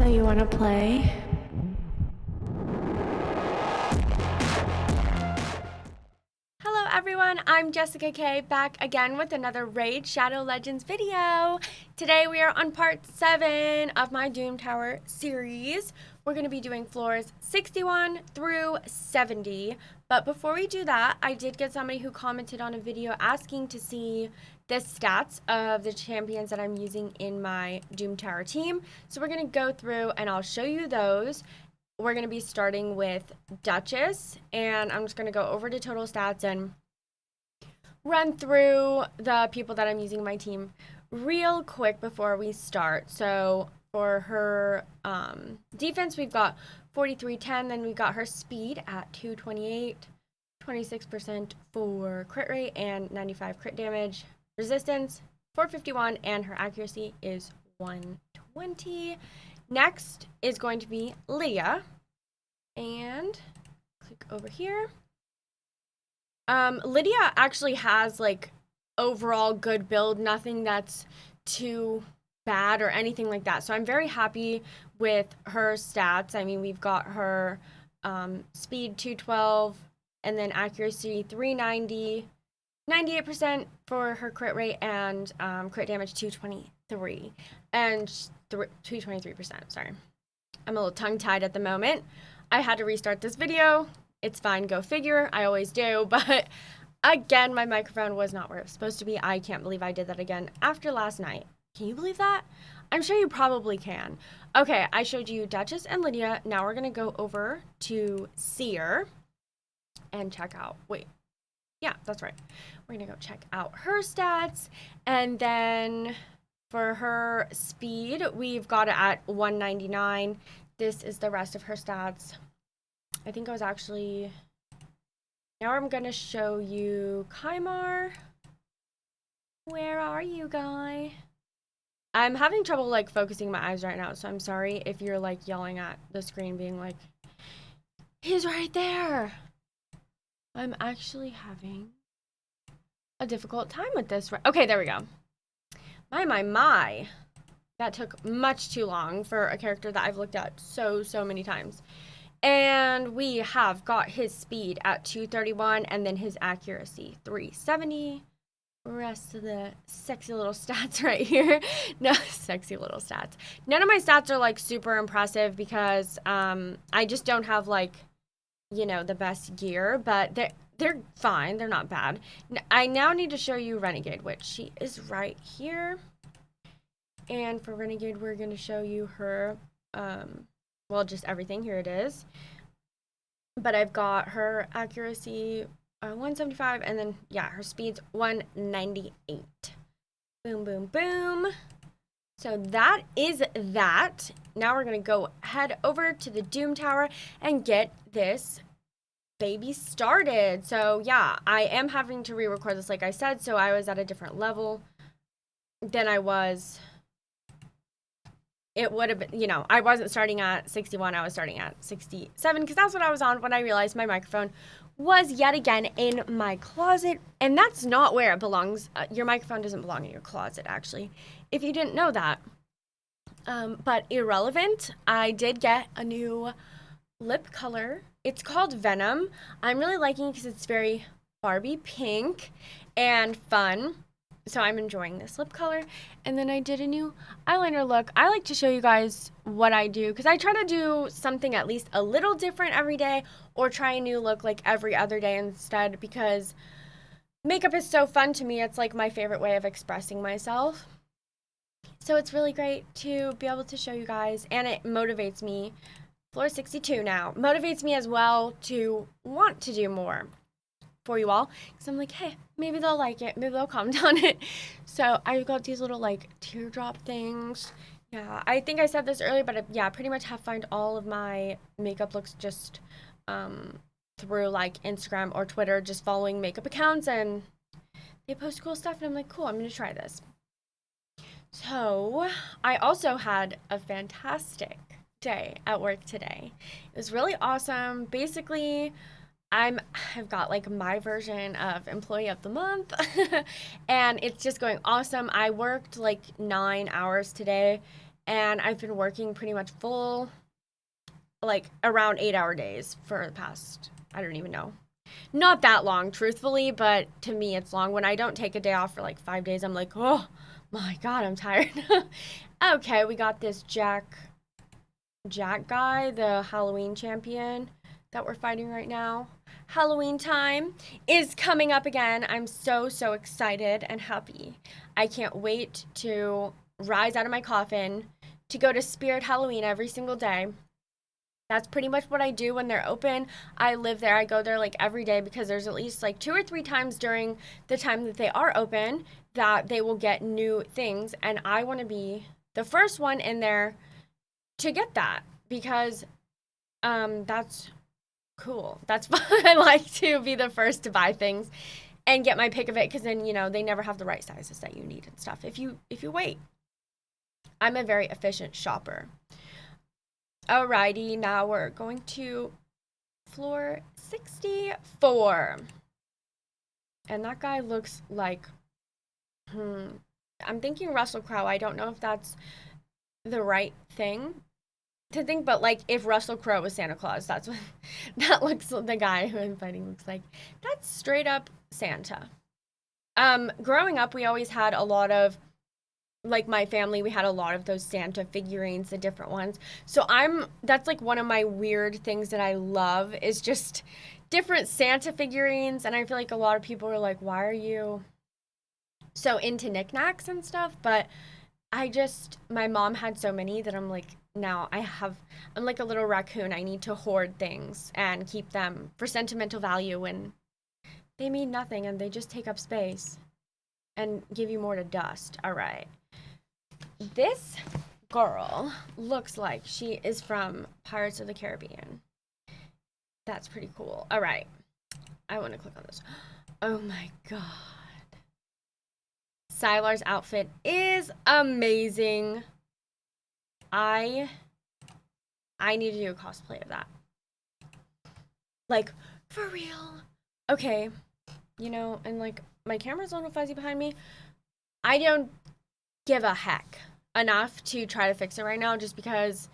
So you want to play? Hello everyone, I'm Jessica K, back again with another Raid Shadow Legends video. Today we are on part 7 of my Doom Tower series. We're going to be doing floors 61 through 70. But before we do that, I did get somebody who commented on a video asking to see the stats of the champions that I'm using in my Doom Tower team. So we're going to go through and I'll show you those. We're going to be starting with Duchess, and I'm just going to go over to total stats and run through the people that I'm using in my team real quick before we start. So for her defense, we've got 4310, then we've got her speed at 228, 26% for crit rate and 95 crit damage, resistance 451, and her accuracy is 120. Next is going to be Lydia, and click over here. Lydia actually has like overall good build, nothing that's too bad or anything like that. So I'm very happy with her stats. I mean, we've got her speed 212 and then accuracy 390, 98% for her crit rate, and crit damage 223 and 223%. Sorry, I'm a little tongue-tied at the moment. I had to restart this video. It's fine, go figure. I always do, but again, my microphone was not where it was supposed to be. I can't believe I did that again after last night. Can you believe that? I'm sure you probably can. Okay, I showed you Duchess and Lydia. Now we're gonna go over to Seer and check out, yeah, that's right. We're gonna go check out her stats, and then for her speed, we've got it at 199. This is the rest of her stats. I think I was actually, now I'm gonna show you Kymar. Where are you, guy? I'm having trouble like focusing my eyes right now, so I'm sorry if you're like yelling at the screen being like, he's right there. I'm actually having a difficult time with this. Okay, there we go. My. That took much too long for a character that I've looked at so many times. And we have got his speed at 231 and then his accuracy 370. Rest of the sexy little stats right here. No, sexy little stats. None of my stats are like super impressive because I just don't have like, you know, the best gear, but they're fine. They're not bad. I now need to show you Renegade, which she is right here. And for Renegade, we're going to show you her, well, just everything. Here it is. But I've got her accuracy 175, and then, yeah, her speed's 198. Boom, boom, boom. So that is that. Now we're going to go head over to the Doom Tower and get this baby started. So, yeah, I am having to re-record this, like I said, so I was at a different level than I was. It would have been, you know, I wasn't starting at 61, I was starting at 67 because that's what I was on when I realized my microphone was yet again in my closet, and that's not where it belongs. Your microphone doesn't belong in your closet, actually, if you didn't know that. But irrelevant, I did get a new lip color. It's called Venom. I'm really liking it because it's very Barbie pink and fun. So I'm enjoying this lip color. And then I did a new eyeliner look. I like to show you guys what I do because I try to do something at least a little different every day, or try a new look like every other day instead, because makeup is so fun to me. It's like my favorite way of expressing myself. So it's really great to be able to show you guys, and it motivates me. Floor 62 now motivates me as well to want to do more for you all, because I'm like, hey, maybe they'll like it, maybe they'll comment on it. So I've got these little like teardrop things. Yeah, I think I said this earlier, but yeah, pretty much have find all of my makeup looks just through like Instagram or Twitter, just following makeup accounts, and they post cool stuff, and I'm like, cool, I'm gonna try this. So I also had a fantastic day at work today. It was really awesome. Basically, I've got like my version of employee of the month and it's just going awesome. I worked like 9 hours today, and I've been working pretty much full, like around 8-hour days for the past, I don't even know. Not that long, truthfully, but to me it's long. When I don't take a day off for like 5 days, I'm like, oh my God, I'm tired. Okay, we got this Jack guy, the Halloween champion that we're fighting right now. Halloween time is coming up again. I'm so, so excited and happy. I can't wait to rise out of my coffin to go to Spirit Halloween every single day. That's pretty much what I do when they're open. I live there. I go there like every day because there's at least like 2 or 3 times during the time that they are open that they will get new things. And I want to be the first one in there to get that because that's cool. That's fun. I like to be the first to buy things and get my pick of it because then, they never have the right sizes that you need and stuff. If you wait. I'm a very efficient shopper. Alrighty, now we're going to floor 64. And that guy looks like, I'm thinking Russell Crowe. I don't know if that's the right thing to think, but like if Russell Crowe was Santa Claus, that's what that looks, the guy who I'm fighting looks like. That's straight up Santa. Growing up, we always had a lot of, like my family, we had a lot of those Santa figurines, the different ones. So that's like one of my weird things that I love is just different Santa figurines. And I feel like a lot of people are like, why are you so into knickknacks and stuff? But my mom had so many that I'm like, now I'm like a little raccoon. I need to hoard things and keep them for sentimental value when they mean nothing and they just take up space and give you more to dust. All right. This girl looks like she is from Pirates of the Caribbean. That's pretty cool. All right. I want to click on this. Oh my God. Sylar's outfit is amazing. I need to do a cosplay of that. Like, for real. Okay. And like, my camera's a little fuzzy behind me. I don't give a heck enough to try to fix it right now just because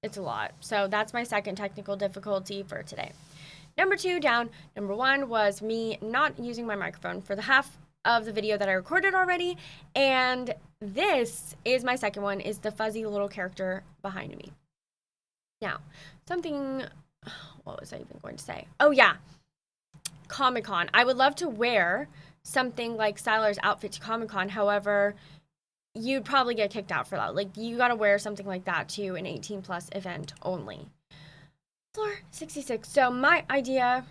it's a lot. So that's my second technical difficulty for today. Number 2 down. Number 1 was me not using my microphone for the half of the video that I recorded already. And this is my second one, is the fuzzy little character behind me. Now, what was I even going to say? Oh yeah, Comic-Con. I would love to wear something like Sylar's outfit to Comic-Con. However, you'd probably get kicked out for that. Like, you gotta wear something like that to an 18 plus event only. Floor 66. So my idea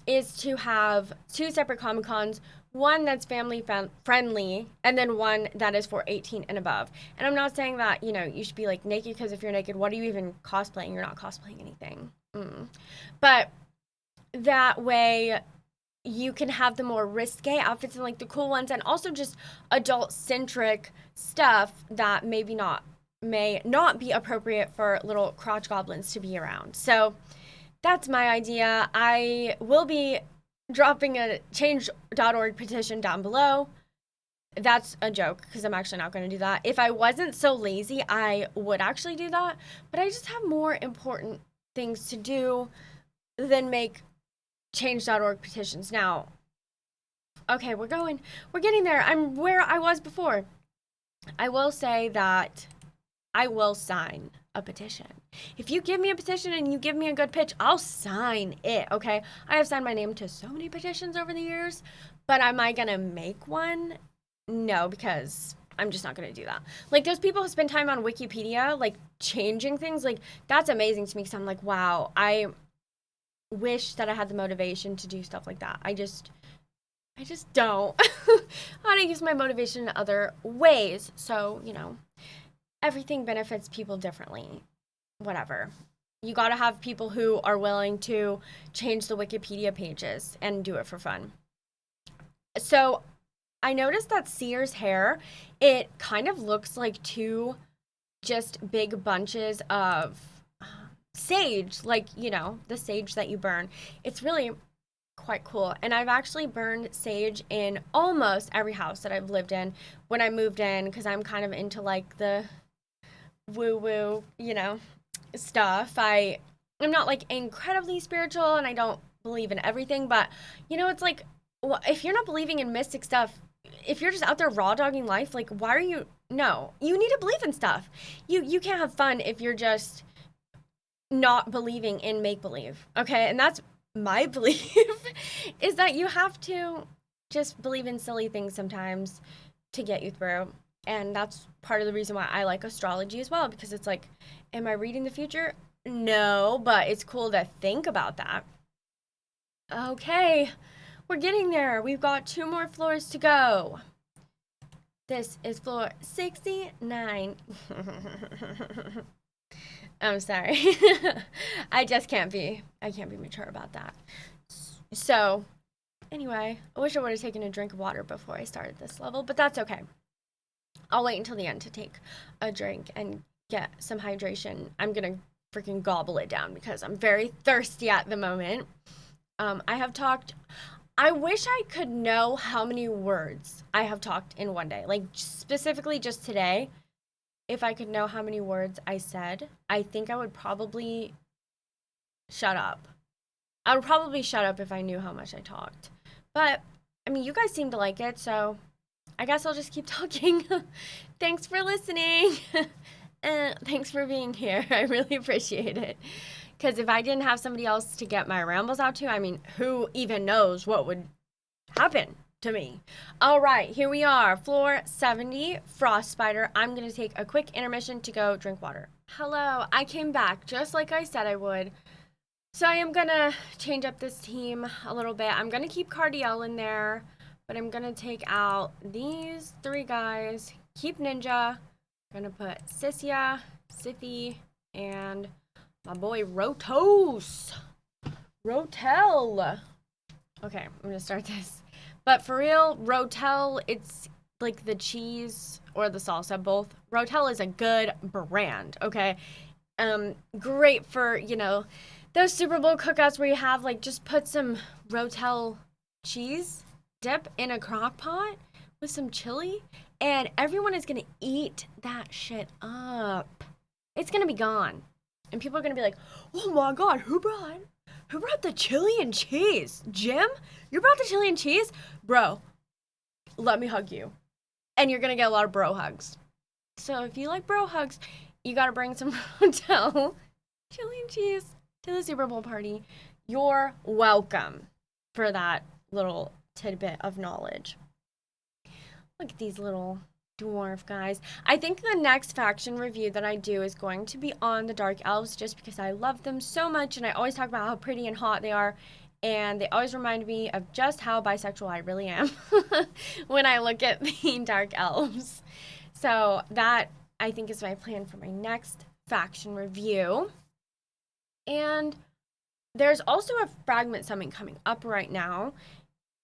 is to have 2 separate Comic-Cons, one that's family friendly and then one that is for 18 and above. And I'm not saying that, you should be like naked, because if you're naked, what are you even cosplaying? You're not cosplaying anything. But that way you can have the more risque outfits and like the cool ones, and also just adult centric stuff that may not be appropriate for little crotch goblins to be around. So that's my idea. I will be dropping a change.org petition down below. That's a joke because I'm actually not going to do that. If I wasn't so lazy, I would actually do that, but I just have more important things to do than make change.org petitions. Now, okay, we're getting there. I'm where I was before. I will say that I will sign a petition. If you give me a petition and you give me a good pitch, I'll sign it, okay? I have signed my name to so many petitions over the years, but am I gonna make one? No, because I'm just not gonna do that. Like, those people who spend time on Wikipedia, like, changing things, like, that's amazing to me, because I'm like, wow, I wish that I had the motivation to do stuff like that. I just don't. I want to use my motivation in other ways. So, everything benefits people differently. Whatever. You got to have people who are willing to change the Wikipedia pages and do it for fun. So, I noticed that Sears' hair, it kind of looks like 2 just big bunches of sage, like, the sage that you burn. It's really quite cool. And I've actually burned sage in almost every house that I've lived in when I moved in because I'm kind of into like the woo woo, stuff. I'm not like incredibly spiritual and I don't believe in everything, but it's like well, if you're not believing in mystic stuff, if you're just out there raw dogging life, like why are you no, you need to believe in stuff. You can't have fun if you're just not believing in make believe. Okay? And that's my belief is that you have to just believe in silly things sometimes to get you through. And that's part of the reason why I like astrology as well, because it's like, am I reading the future? No, but it's cool to think about that. Okay, we're getting there. We've got 2 more floors to go. This is floor 69. I'm sorry. I can't be mature about that. So, anyway, I wish I would have taken a drink of water before I started this level, but that's okay. I'll wait until the end to take a drink and get some hydration. I'm gonna freaking gobble it down because I'm very thirsty at the moment. I have talked. I wish I could know how many words I have talked in one day. Like, specifically just today, if I could know how many words I said, I think I would probably shut up. I would probably shut up if I knew how much I talked. But, I mean, you guys seem to like it, so I guess I'll just keep talking. Thanks for listening. Thanks for being here. I really appreciate it. Because if I didn't have somebody else to get my rambles out to, I mean, who even knows what would happen to me? All right, here we are. Floor 70, Frost Spider. I'm going to take a quick intermission to go drink water. Hello, I came back just like I said I would. So I am going to change up this team a little bit. I'm going to keep Cardiel in there, but I'm going to take out these 3 guys, keep Ninja. I'm going to put Sissia, Sify, and my boy Rotos. Rotel. Okay, I'm going to start this. But for real, Rotel, it's like the cheese or the salsa, both. Rotel is a good brand, okay? Great for, those Super Bowl cookouts where you have like just put some Rotel cheese dip in a crock pot with some chili and everyone is gonna eat that shit up. It's gonna be gone. And people are gonna be like, oh my god, who brought the chili and cheese? Jim? You brought the chili and cheese? Bro, let me hug you. And you're gonna get a lot of bro hugs. So if you like bro hugs, you gotta bring some Rotel chili and cheese to the Super Bowl party. You're welcome for that little tidbit of knowledge. Look at these little dwarf guys. I think the next faction review that I do is going to be on the Dark Elves just because I love them so much and I always talk about how pretty and hot they are and they always remind me of just how bisexual I really am when I look at the Dark Elves. So that I think is my plan for my next faction review. And there's also a fragment summon coming up right now.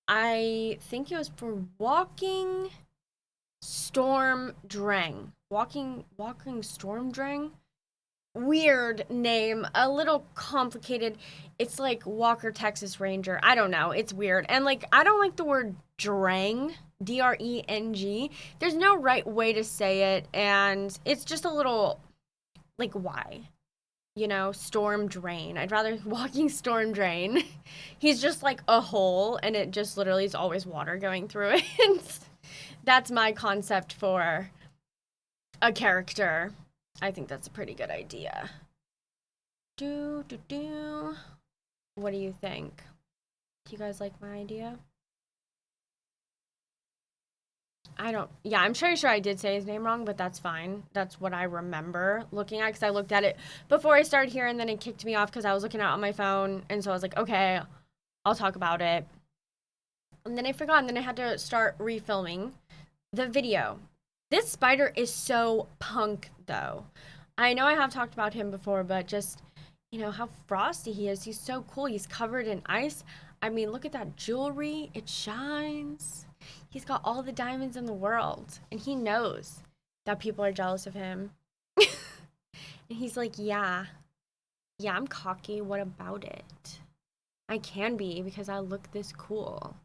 I think it was for Walking Storm Drang. Walking Storm Drang? Weird name, a little complicated. It's like Walker Texas Ranger. I don't know. It's weird. And like I don't like the word drang, D-R-E-N-G. There's no right way to say it and it's just a little like why? Storm Drain. I'd rather Walking Storm Drain. He's just like a hole and it just literally is always water going through it. That's my concept for a character. I think that's a pretty good idea. What do you think? Do you guys like my idea? I'm pretty sure I did say his name wrong, but that's fine. That's what I remember looking at because I looked at it before I started here and then it kicked me off because I was looking at it on my phone. And so I was like, okay, I'll talk about it. And then I forgot and then I had to start refilming the video. This spider is so punk though. I know I have talked about him before, but just, how frosty he is. He's so cool. He's covered in ice. I mean, look at that jewelry. It shines. He's got all the diamonds in the world. And he knows that people are jealous of him. And he's like, yeah, I'm cocky. What about it? I can be because I look this cool.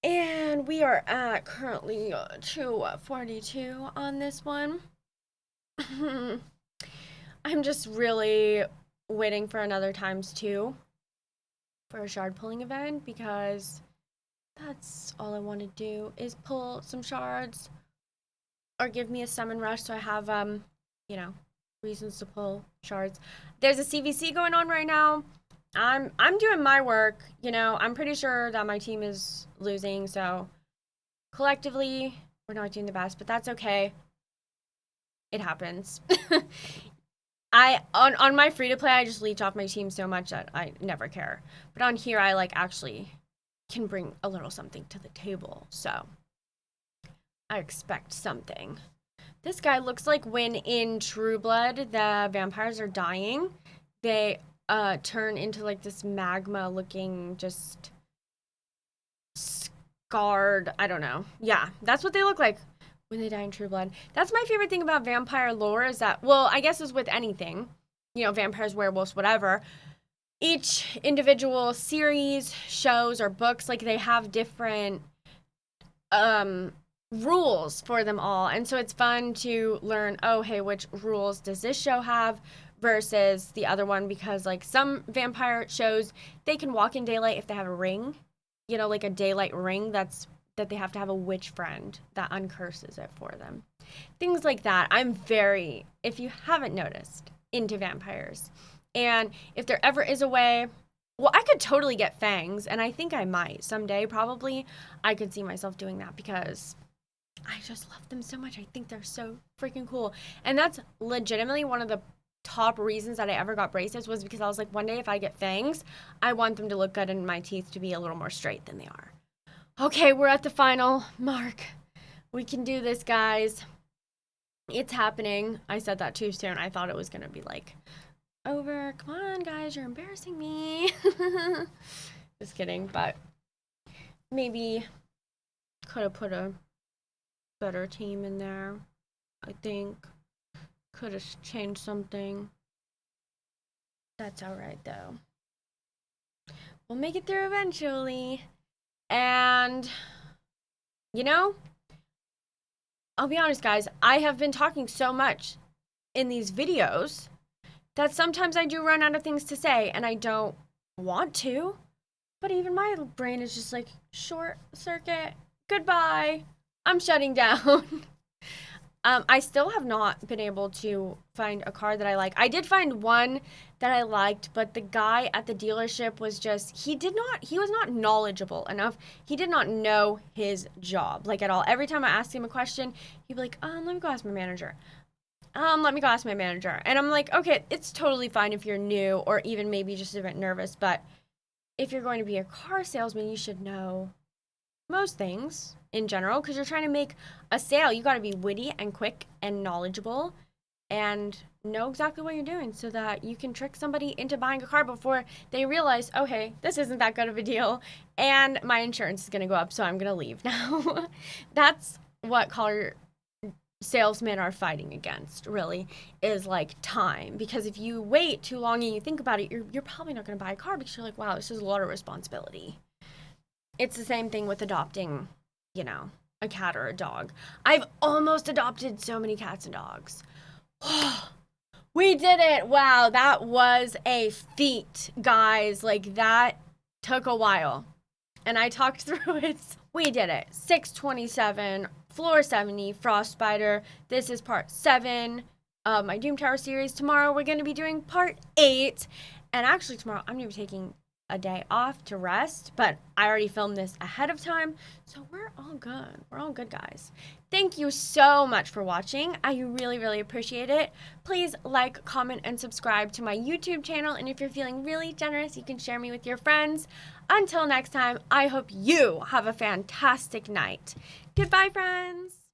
And we are at currently 242 on this one. I'm just really waiting for another times two for a shard pulling event because that's all I want to do is pull some shards or give me a summon rush so I have you know, reasons to pull shards. There's a CVC going on right now. I'm doing my work, you know. I'm pretty sure that my team is losing, so collectively we're not doing the best, but that's okay. It happens. I on my free to play I just leech off my team so much that I never care. But on here I like actually can bring a little something to the table. So I expect something. This guy looks like when in True Blood the vampires are dying, they turn into like this magma looking just scarred, I don't know. Yeah, that's what they look like when they die in True Blood. That's my favorite thing about vampire lore is that, well, I guess is with anything, you know, vampires, werewolves, whatever. Each individual series, shows, or books, like they have different rules for them all. And so it's fun to learn, oh, hey, which rules does this show have versus the other one? Because like some vampire shows, they can walk in daylight if they have a ring, you know, like a daylight ring that they have to have a witch friend that uncurses it for them. Things like that. I'm very, if you haven't noticed, into vampires. And if there ever is a way, well, I could totally get fangs, and I think I might someday, probably. I could see myself doing that because I just love them so much. I think they're so freaking cool. And that's legitimately one of the top reasons that I ever got braces was because I was like, one day if I get fangs, I want them to look good and my teeth to be a little more straight than they are. Okay, we're at the final mark. We can do this, guys. It's happening. I said that too soon. I thought it was going to be like, over. Come on, guys. You're embarrassing me. Just kidding. But maybe could have put a better team in there. I think could have changed something. That's all right, though. We'll make it through eventually. And, you know, I'll be honest, guys. I have been talking so much in these videos that sometimes I do run out of things to say and I don't want to. But even my brain is just like, short circuit, goodbye, I'm shutting down. I still have not been able to find a car that I like. I did find one that I liked, but the guy at the dealership was just, he was not knowledgeable enough. He did not know his job, like at all. Every time I asked him a question, he'd be like, let me go ask my manager. Let me go ask my manager. And I'm like, okay, it's totally fine if you're new or even maybe just a bit nervous, but if you're going to be a car salesman, you should know most things in general because you're trying to make a sale. You got to be witty and quick and knowledgeable and know exactly what you're doing so that you can trick somebody into buying a car before they realize, oh, hey, this isn't that good of a deal and my insurance is going to go up, so I'm going to leave now. That's what car salesmen are fighting against, really, is like time. Because if you wait too long and you think about it, you're probably not going to buy a car because you're like, wow, this is a lot of responsibility. It's the same thing with adopting, you know, a cat or a dog. I've almost adopted so many cats and dogs. We did it. Wow, that was a feat, guys. Like, that took a while. And I talked through it. We did it. 627, floor 70, Frost Spider. This is part 7 of my Doom Tower series. Tomorrow we're going to be doing part 8. And actually tomorrow I'm going to be taking a day off to rest, but I already filmed this ahead of time, so we're all good. We're all good, guys. Thank you so much for watching. I really, really appreciate it. Please like, comment, and subscribe to my YouTube channel, and if you're feeling really generous, you can share me with your friends. Until next time, I hope you have a fantastic night. Goodbye, friends.